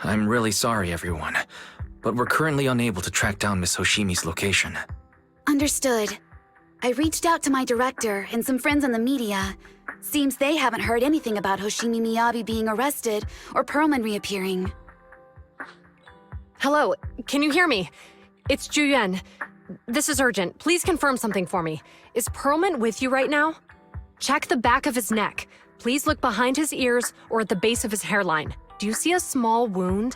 I'm really sorry, everyone, but we're currently unable to track down Miss Hoshimi's location. Understood. I reached out to my director and some friends in the media. Seems they haven't heard anything about Hoshimi Miyabi being arrested or Perlman reappearing. Hello, can you hear me? It's Juyuan. This is urgent. Please confirm something for me. Is Perlman with you right now? Check the back of his neck. Please look behind his ears or at the base of his hairline. Do you see a small wound?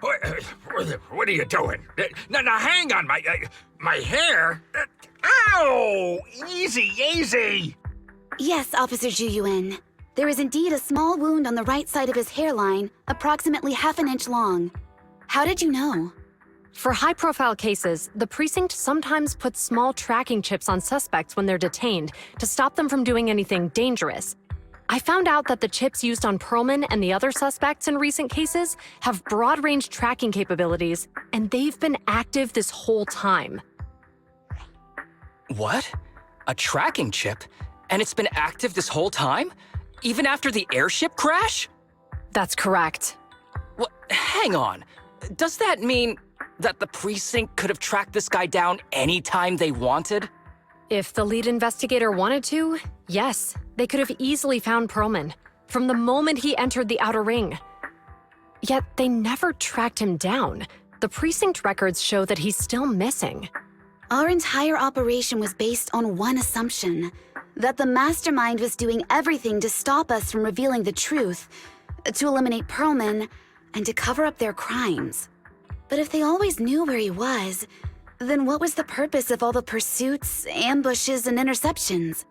What are you doing? Now hang on, my hair? Ow! Easy, easy! Yes, Officer Juyuan. There is indeed a small wound on the right side of his hairline, approximately half an inch long. How did you know? For high-profile cases, the precinct sometimes puts small tracking chips on suspects when they're detained to stop them from doing anything dangerous. I found out that the chips used on Perlman and the other suspects in recent cases have broad-range tracking capabilities, and they've been active this whole time. What? A tracking chip? And it's been active this whole time? Even after the airship crash? That's correct. What? Hang on. Does that mean that the precinct could have tracked this guy down anytime they wanted? If the lead investigator wanted to, yes, they could have easily found Perlman from the moment he entered the outer ring. Yet they never tracked him down. The precinct records show that he's still missing. Our entire operation was based on one assumption, that the mastermind was doing everything to stop us from revealing the truth, to eliminate Perlman, and to cover up their crimes. But if they always knew where he was, then what was the purpose of all the pursuits, ambushes, and interceptions?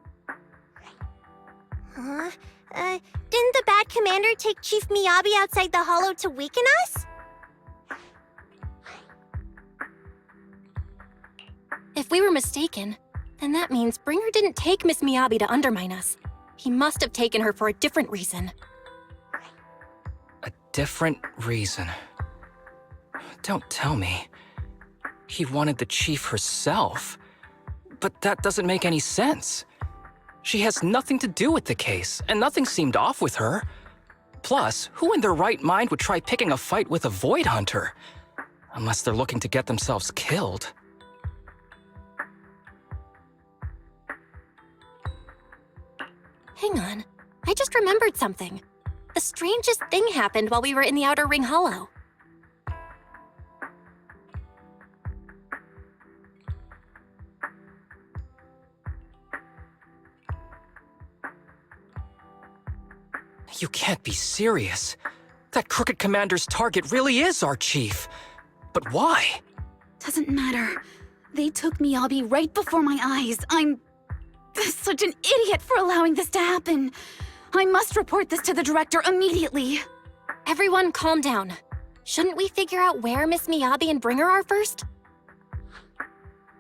Didn't the bad commander take Chief Miyabi outside the hollow to weaken us? If we were mistaken, then that means Bringer didn't take Miss Miyabi to undermine us. He must have taken her for a different reason. A different reason? Don't tell me. He wanted the chief herself. But that doesn't make any sense. She has nothing to do with the case, and nothing seemed off with her. Plus, who in their right mind would try picking a fight with a Void Hunter? Unless they're looking to get themselves killed. Hang on, I just remembered something. The strangest thing happened while we were in the Outer Ring Hollow. You can't be serious. That crooked commander's target really is our chief. But why? Doesn't matter. They took Miyabi right before my eyes. I'm such an idiot for allowing this to happen. I must report this to the director immediately. Everyone calm down. Shouldn't we figure out where Miss Miyabi and Bringer are first?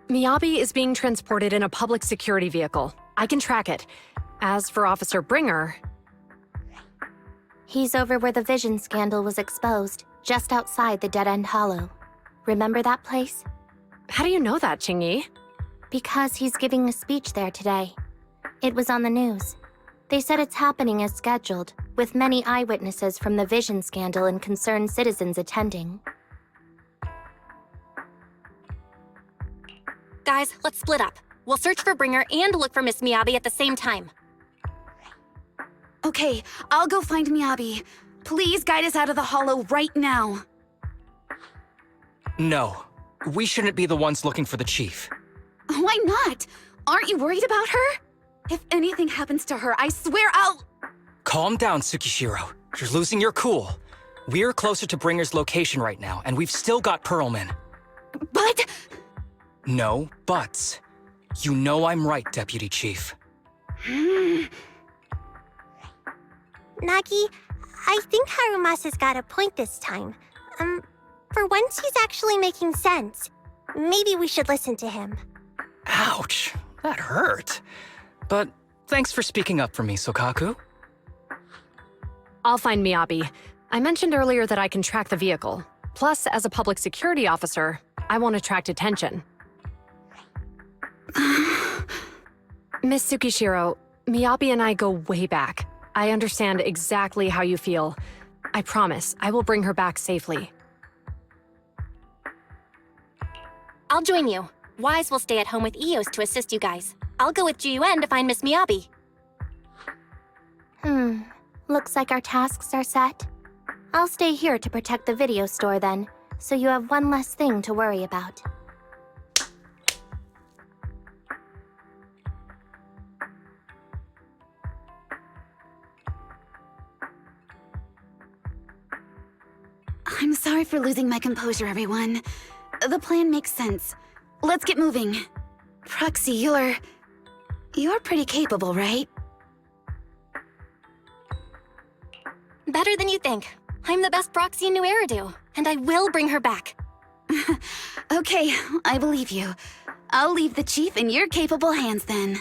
Miyabi is being transported in a public security vehicle. I can track it. As for Officer Bringer... He's over where the Vision scandal was exposed, just outside the Dead End Hollow. Remember that place? How do you know that, Qingyi? Because he's giving a speech there today. It was on the news. They said it's happening as scheduled, with many eyewitnesses from the Vision scandal and concerned citizens attending. Guys, let's split up. We'll search for Bringer and look for Miss Miyabi at the same time. Okay, I'll go find Miyabi. Please guide us out of the hollow right now. No. We shouldn't be the ones looking for the chief. Why not? Aren't you worried about her? If anything happens to her, I swear I'll... Calm down, Tsukishiro. You're losing your cool. We're closer to Bringer's location right now, and we've still got Perlman. But... No buts. You know I'm right, Deputy Chief. Nagi, I think Harumasa's got a point this time. For once he's actually making sense. Maybe we should listen to him. Ouch, that hurt. But thanks for speaking up for me, Sokaku. I'll find Miyabi. I mentioned earlier that I can track the vehicle. Plus, as a public security officer, I won't attract attention. Miss Tsukishiro, Miyabi and I go way back. I understand exactly how you feel. I promise, I will bring her back safely. I'll join you. Wise will stay at home with Eos to assist you guys. I'll go with Juyuan to find Miss Miyabi. Looks like our tasks are set. I'll stay here to protect the video store then, so you have one less thing to worry about. I'm sorry for losing my composure, everyone. The plan makes sense. Let's get moving. Proxy, you're pretty capable, right? Better than you think. I'm the best proxy in New Eridu, and I will bring her back. Okay, I believe you. I'll leave the chief in your capable hands then.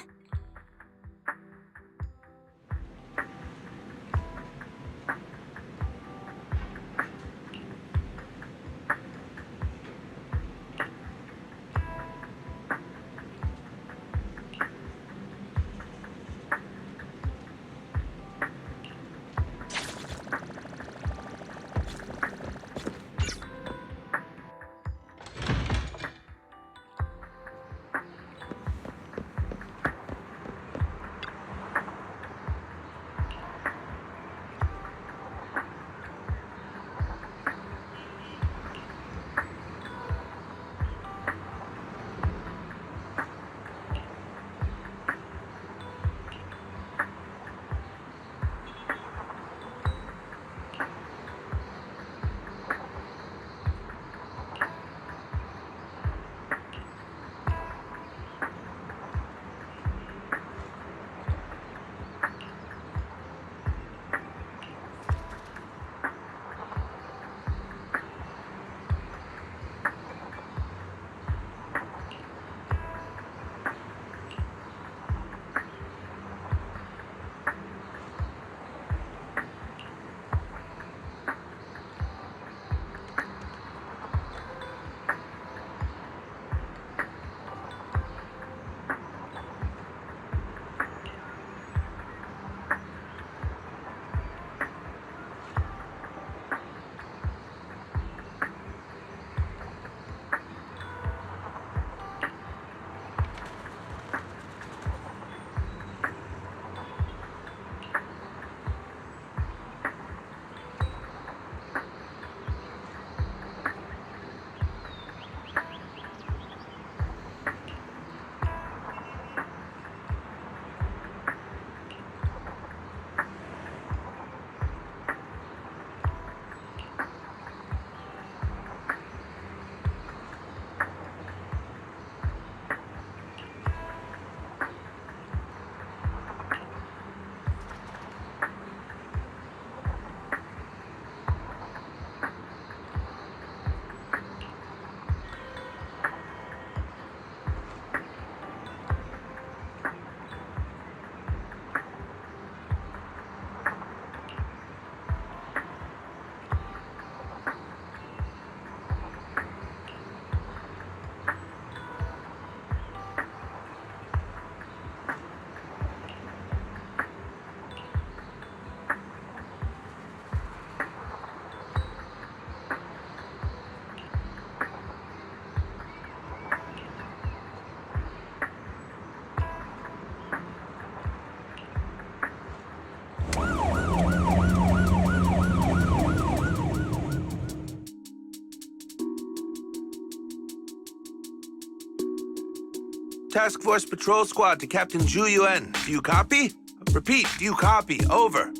Task Force Patrol Squad to Captain Zhu Yuan. Do you copy? Repeat, do you copy? Over.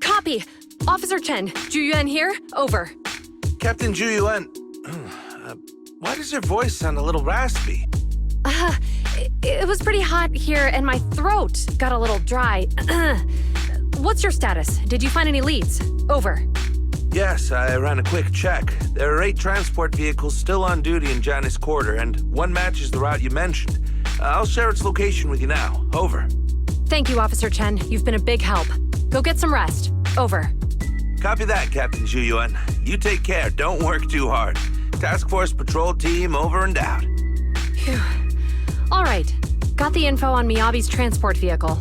Copy. Officer Chen, Juyuan here. Over. Captain Zhu Yuan, why does your voice sound a little raspy? It was pretty hot here, and my throat got a little dry. What's your status? Did you find any leads? Over. Yes, I ran a quick check. There are 8 transport vehicles still on duty in Janus Quarter, and one matches the route you mentioned. I'll share its location with you now. Over. Thank you, Officer Chen. You've been a big help. Go get some rest. Over. Copy that, Captain Zhu Yuan. You take care. Don't work too hard. Task Force Patrol Team over and out. Phew. All right. Got the info on Miyabi's transport vehicle.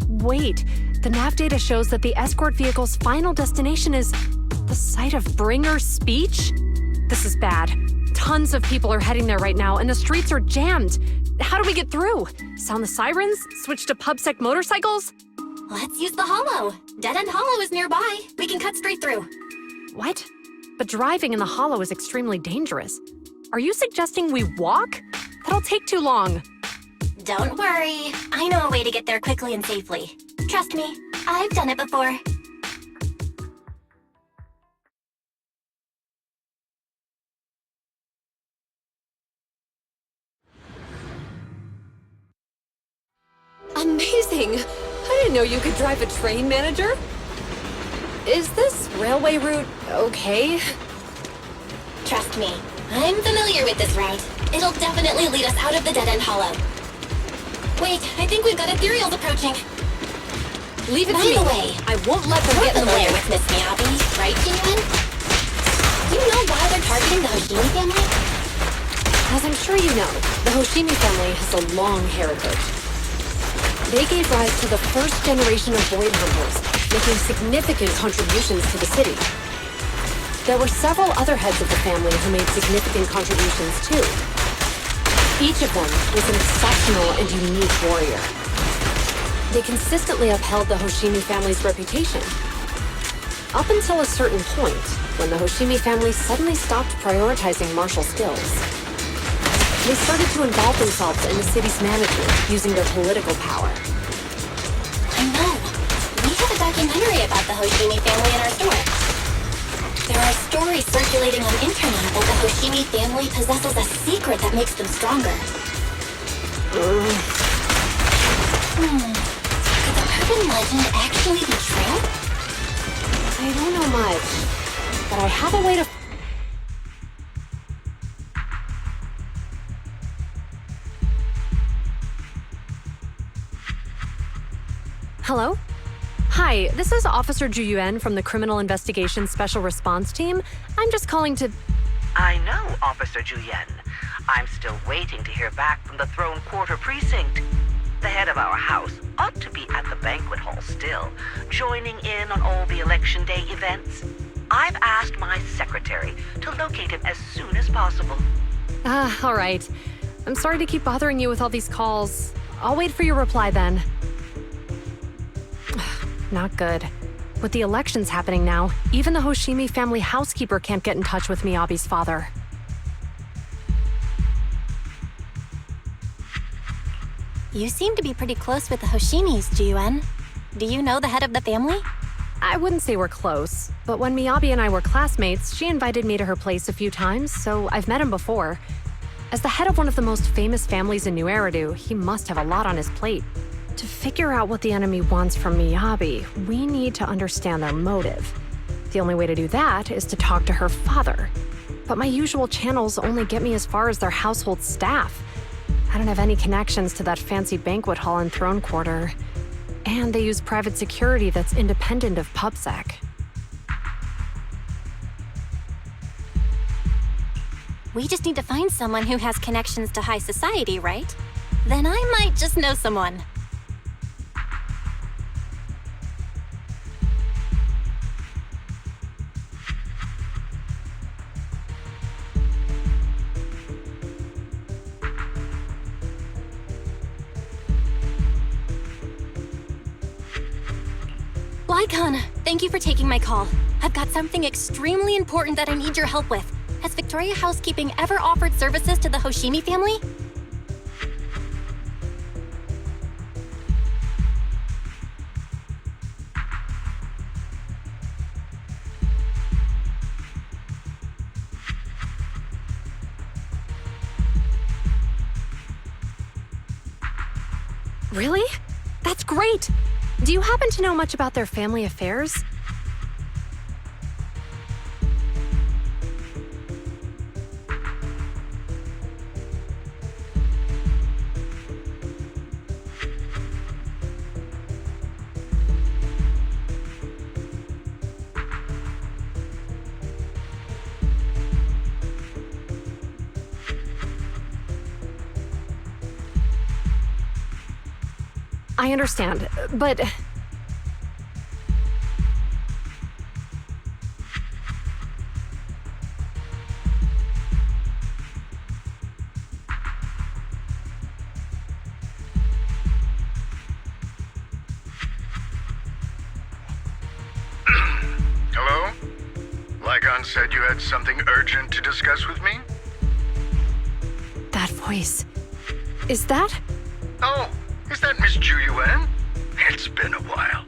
Wait, The nav data shows that the escort vehicle's final destination is the site of Bringer's speech? This is bad. Tons of people are heading there right now, and the streets are jammed. How do we get through? Sound the sirens? Switch to PubSec motorcycles? Let's use the hollow. Dead End Hollow is nearby. We can cut straight through. What? But driving in the hollow is extremely dangerous. Are you suggesting we walk? That'll take too long. Don't worry. I know a way to get there quickly and safely. Trust me, I've done it before. Amazing! I didn't know you could drive a train, manager. Is this railway route okay? Trust me, I'm familiar with this route. It'll definitely lead us out of the Dead End Hollow. Wait, I think we've got ethereals approaching. Leave it to By me. the way, I won't let them you're get in the way. familiar with Miss Miyabi, right, G1? Do you know why they're targeting the Hoshimi family? As I'm sure you know, the Hoshimi family has a long heritage. They gave rise to the first generation of void hunters, making significant contributions to the city. There were several other heads of the family who made significant contributions too. Each of them was an exceptional and unique warrior. They consistently upheld the Hoshimi family's reputation. Up until a certain point, when the Hoshimi family suddenly stopped prioritizing martial skills. They started to involve themselves in the city's management using their political power. I know. We have a documentary about the Hoshimi family in our store. There are stories circulating on internet that the Hoshimi family possesses a secret that makes them stronger. Could the urban legend actually be true? I don't know much, but I have a way to... Hello? Hi, this is Officer Ju Yuan from the Criminal Investigation Special Response Team. I'm just calling to... I know, Officer Ju Yuan. I'm still waiting to hear back from the Throne Quarter Precinct. The head of our house ought to be at the banquet hall still, joining in on all the Election Day events. I've asked my secretary to locate him as soon as possible. all right. I'm sorry to keep bothering you with all these calls. I'll wait for your reply then. Not good. With the elections happening now, even the Hoshimi family housekeeper can't get in touch with Miyabi's father. You seem to be pretty close with the Hoshimis, Ji-Yuan. Do you know the head of the family? I wouldn't say we're close, but when Miyabi and I were classmates, she invited me to her place a few times, so I've met him before. As the head of one of the most famous families in New Eridu, he must have a lot on his plate. To figure out what the enemy wants from Miyabi, we need to understand their motive. The only way to do that is to talk to her father. But my usual channels only get me as far as their household staff. I don't have any connections to that fancy banquet hall in Throne Quarter. And they use private security that's independent of PubSec. We just need to find someone who has connections to high society, right? Then I might just know someone. Lycon, thank you for taking my call. I've got something extremely important that I need your help with. Has Victoria Housekeeping ever offered services to the Hoshimi family? Really? That's great! Do you happen to know much about their family affairs? I understand, but Qui-Gon said you had something urgent to discuss with me? That voice. Is that? Oh, is that Miss Ju Yuan? It's been a while.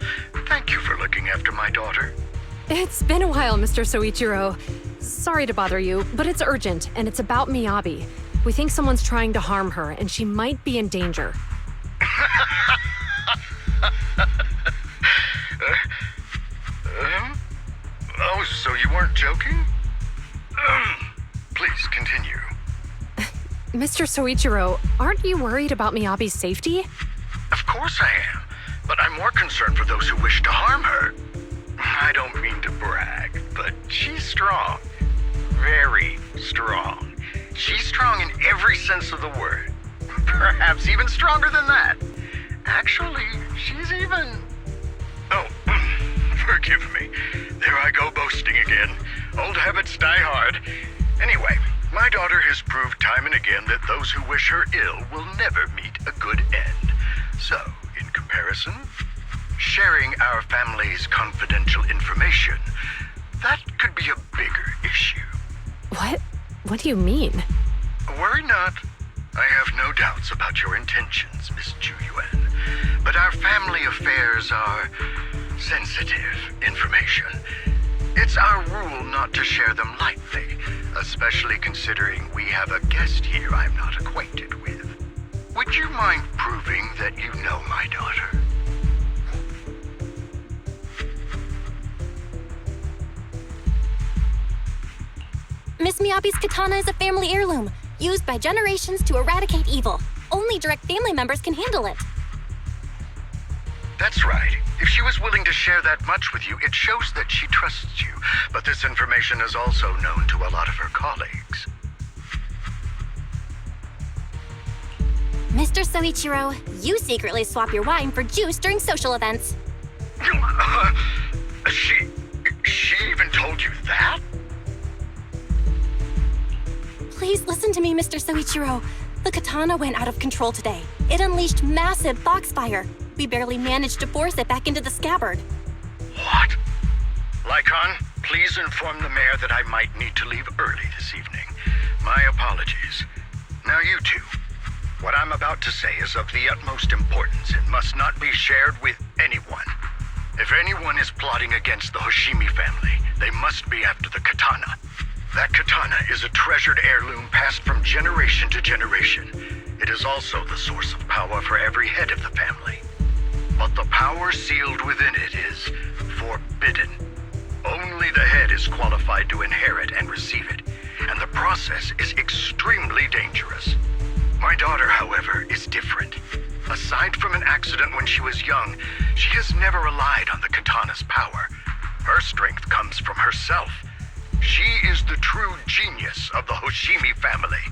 Thank you for looking after my daughter. It's been a while, Mr. Soichiro. Sorry to bother you, but it's urgent, and it's about Miyabi. We think someone's trying to harm her, and she might be in danger. Oh, so you weren't joking? Please continue. Mr. Soichiro, aren't you worried about Miyabi's safety? Of course I am, but I'm more concerned for those who wish to harm her. I don't mean to brag, but she's strong. Very strong. She's strong in every sense of the word. Perhaps even stronger than that. Actually, she's even... Oh, forgive me. There I go boasting again. Old habits die hard. Anyway, my daughter has proved time and again that those who wish her ill will never meet a good end. So, in comparison, sharing our family's confidential information, that could be a bigger issue. What? What do you mean? Worry not. I have no doubts about your intentions, Miss Ju Yuan. But our family affairs are sensitive information. It's our rule not to share them lightly, especially considering we have a guest here I'm not acquainted with. Would you mind proving that you know my daughter? Miss Miyabi's katana is a family heirloom, used by generations to eradicate evil. Only direct family members can handle it. That's right. If she was willing to share that much with you, it shows that she trusts you. But this information is also known to a lot of her colleagues. Mr. Soichiro, you secretly swap your wine for juice during social events. She even told you that? Please listen to me, Mr. Soichiro. The katana went out of control today. It unleashed massive foxfire. We barely managed to force it back into the scabbard. What? Lycon, please inform the mayor that I might need to leave early this evening. My apologies. Now you two. What I'm about to say is of the utmost importance and must not be shared with anyone. If anyone is plotting against the Hoshimi family, they must be after the katana. That katana is a treasured heirloom passed from generation to generation. It is also the source of power for every head of the family. But the power sealed within it is forbidden. Only the head is qualified to inherit and receive it, and the process is extremely dangerous. My daughter, however, is different. Aside from an accident when she was young, she has never relied on the katana's power. Her strength comes from herself. She is the true genius of the Hoshimi family.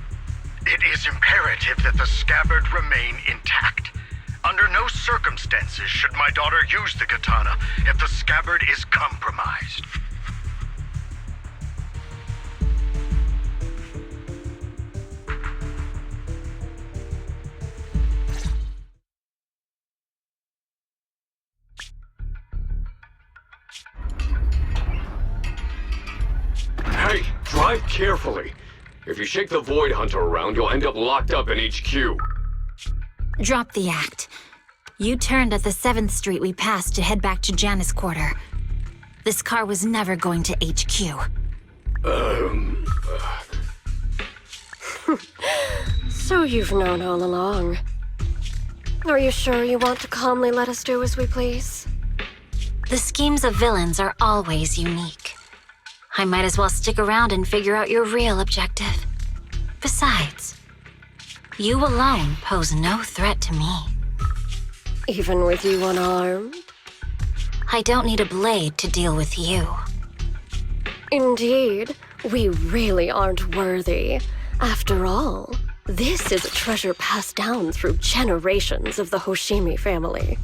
It is imperative that the scabbard remain intact. Under no circumstances should my daughter use the katana if the scabbard is compromised. Hey, drive carefully. If you shake the Void Hunter around, you'll end up locked up in HQ. Drop the act. You turned at the 7th Street we passed to head back to Janice Quarter. This car was never going to HQ. So you've known all along. Are you sure you want to calmly let us do as we please? The schemes of villains are always unique. I might as well stick around and figure out your real objective. Besides, you alone pose no threat to me. Even with you unarmed? I don't need a blade to deal with you. Indeed, we really aren't worthy. After all, this is a treasure passed down through generations of the Hoshimi family.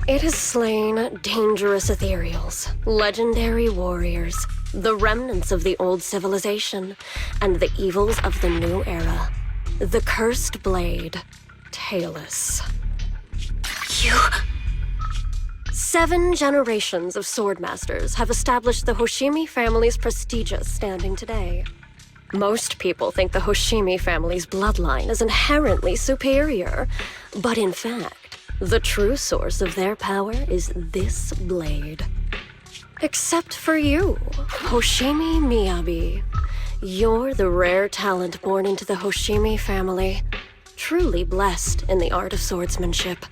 It has slain dangerous ethereals, legendary warriors, the remnants of the old civilization, and the evils of the new era. The cursed blade, Talus. You... 7 generations of swordmasters have established the Hoshimi family's prestigious standing today. Most people think the Hoshimi family's bloodline is inherently superior, but in fact, the true source of their power is this blade. Except for you, Hoshimi Miyabi. You're the rare talent born into the Hoshimi family, truly blessed in the art of swordsmanship.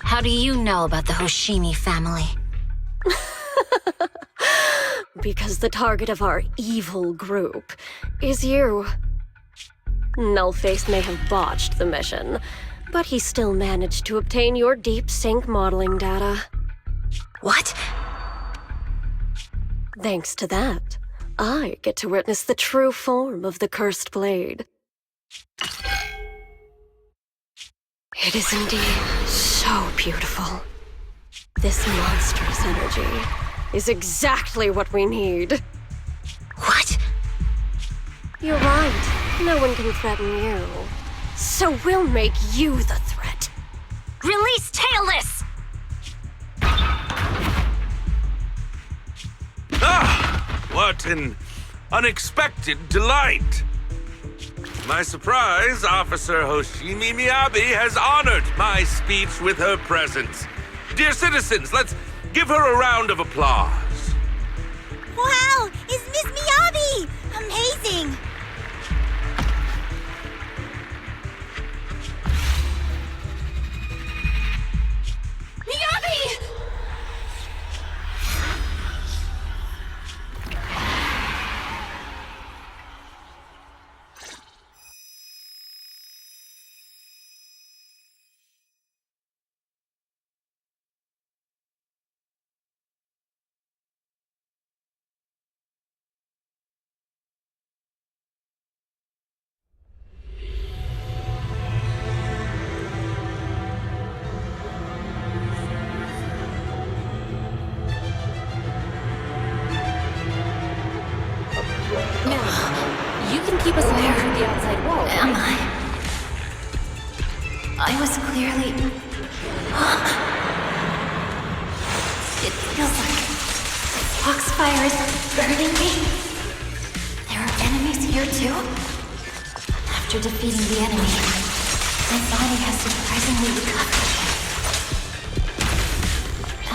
How do you know about the Hoshimi family? Because the target of our evil group is you. Nullface may have botched the mission, but he still managed to obtain your deep sync modeling data. What? Thanks to that, I get to witness the true form of the cursed blade. It is indeed so beautiful. This monstrous energy is exactly what we need. What? You're right. No one can threaten you. So we'll make you the threat. Release Tailless! Ah! What an unexpected delight! To my surprise, Officer Hoshimi Miyabi has honored my speech with her presence. Dear citizens, let's give her a round of applause. Wow! It's Miss Miyabi! Amazing! Miyabi! You can keep us away from the outside world. Am I? I was clearly... It feels like Foxfire is burning me. There are enemies here too? After defeating the enemy, my body has surprisingly recovered.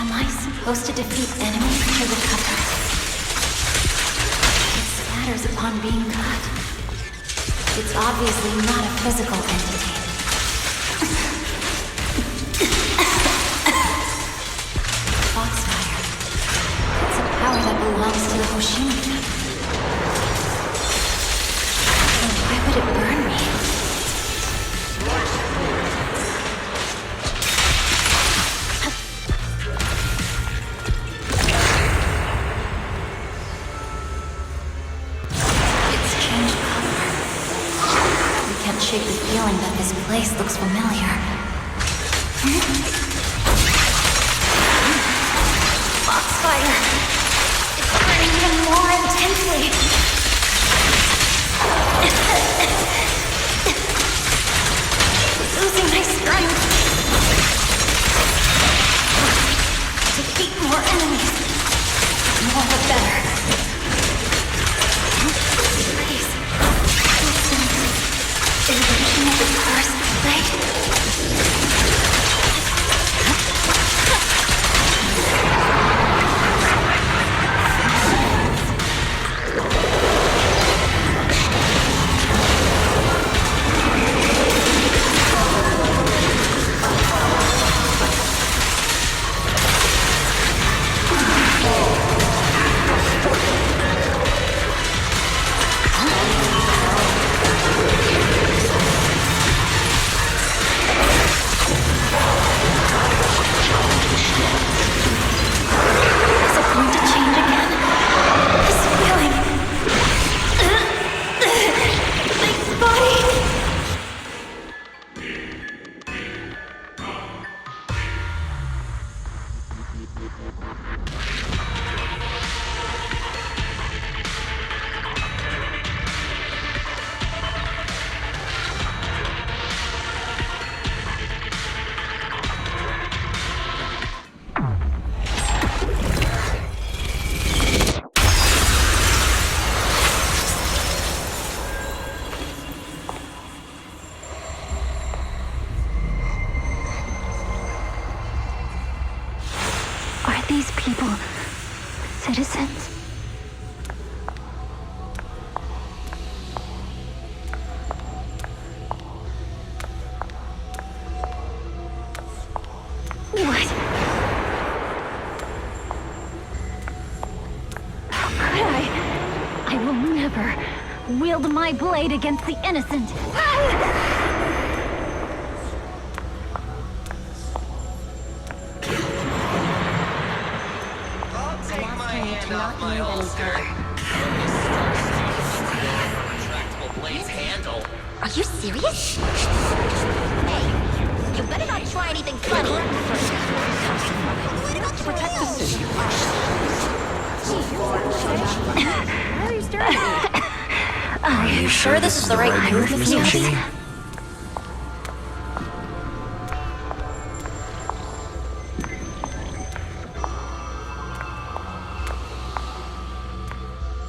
Am I supposed to defeat enemies to recover? It scatters upon being cut. It's obviously not a physical entity. Foxfire. It's a power that belongs to the Hoshimi family. Then why would it burn me? It's changed color. We can't shake the feeling that this place looks familiar. Foxfire! It's burning even more intensely! Losing my strength! Defeat more enemies! More the better! Please. Illusion of the cursed blade? people, citizens. What? How could I? I will never wield my blade against the innocent. I'll take my hand off my holster. Retractable blade's handle. Are you serious? Hey, you better not try anything funny. What about protect the city? Why are you staring at me? Are you sure this is the right move, Miss Miss Hoshimi?